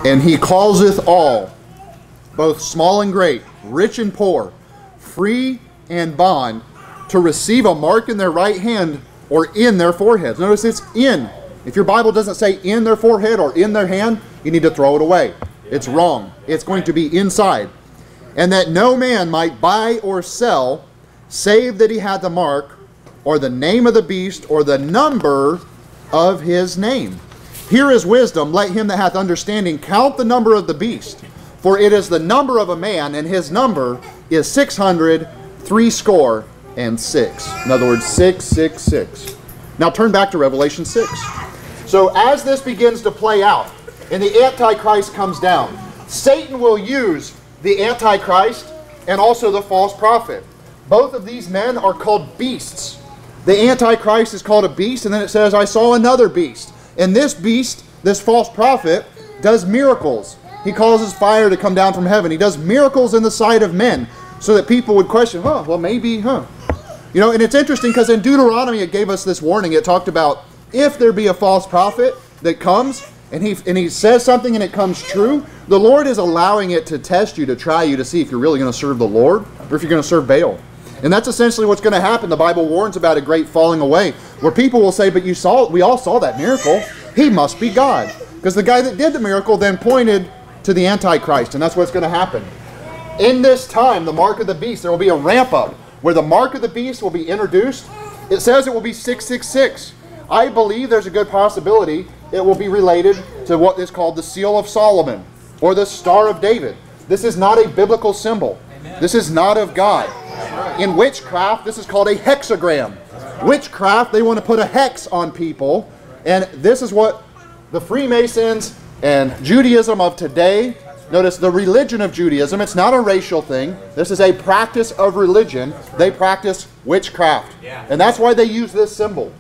And he causeth all, both small and great, rich and poor, free and bond, to receive a mark in their right hand or in their foreheads. Notice it's in. If your Bible doesn't say in their forehead or in their hand, you need to throw it away. It's wrong. It's going to be inside. And that no man might buy or sell, save that he had the mark, or the name of the beast, or the number of his name. Here is wisdom. Let him that hath understanding count the number of the beast. For it is the number of a man, and his number is 666. In other words, 666. Now turn back to Revelation 6. So as this begins to play out, and the Antichrist comes down, Satan will use the Antichrist and also the false prophet. Both of these men are called beasts. The Antichrist is called a beast, and then it says, I saw another beast. And this beast, this false prophet, does miracles. He causes fire to come down from heaven. He does miracles in the sight of men, so that people would question, well maybe, You know, and it's interesting because in Deuteronomy it gave us this warning. It talked about if there be a false prophet that comes and he says something and it comes true, the Lord is allowing it to test you, to try you, to see if you're really going to serve the Lord or if you're going to serve Baal. And that's essentially what's going to happen. The Bible warns about a great falling away, where people will say, but we all saw that miracle. He must be God. Because the guy that did the miracle then pointed to the Antichrist, and that's what's going to happen. In this time, the mark of the beast, there will be a ramp up where the mark of the beast will be introduced. It says it will be 666. I believe there's a good possibility it will be related to what is called the Seal of Solomon or the Star of David. This is not a biblical symbol. This is not of God. In witchcraft, this is called a hexagram. Witchcraft, they want to put a hex on people, and this is what the Freemasons and Judaism of today, notice the religion of Judaism, it's not a racial thing. This is a practice of religion. They practice witchcraft. And that's why they use this symbol.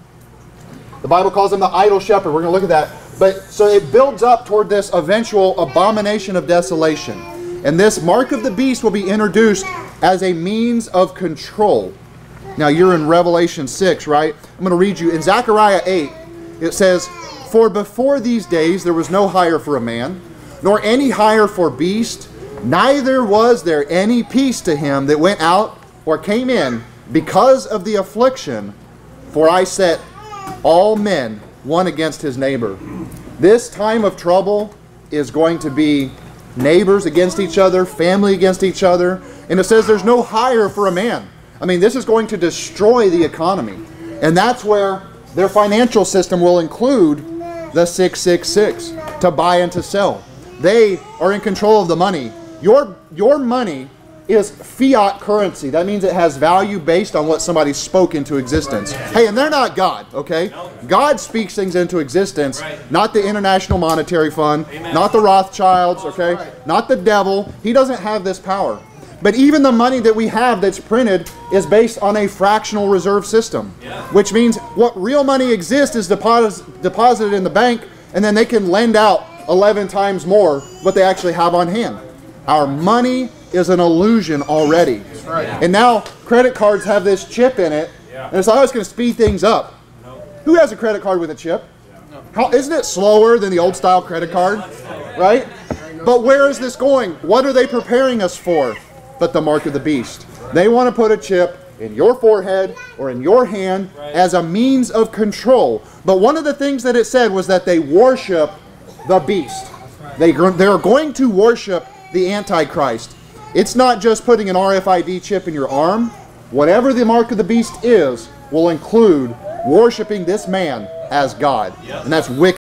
The Bible calls him the idol shepherd. We're going to look at that. But so it builds up toward this eventual abomination of desolation. And this mark of the beast will be introduced as a means of control. Now you're in Revelation 6, right? I'm going to read you. In Zechariah 8, it says, For before these days there was no hire for a man, nor any hire for beast, neither was there any peace to him that went out or came in, because of the affliction, for I set all men one against his neighbor. This time of trouble is going to be neighbors against each other, family against each other, and it says there's no hire for a man. I mean, this is going to destroy the economy, and that's where their financial system will include the 666, to buy and to sell. They are in control of the money. Your money is fiat currency. That means it has value based on what somebody spoke into existence. Hey, and they're not God, okay? God speaks things into existence, not the International Monetary Fund, not the Rothschilds, okay? Not the devil. He doesn't have this power. But even the money that we have that's printed is based on a fractional reserve system, which means what real money exists is deposited in the bank, and then they can lend out 11 times more what they actually have on hand. Our money is an illusion already. And now credit cards have this chip in it, and it's always going to speed things up. Who has a credit card with a chip? Isn't it slower than the old style credit card? Right? But where is this going? What are they preparing us for? But the mark of the beast. They want to put a chip in your forehead or in your hand as a means of control. But one of the things that it said was that they worship the beast. They're going to worship the Antichrist. It's not just putting an RFID chip in your arm. Whatever the mark of the beast is will include worshiping this man as God. And that's wicked.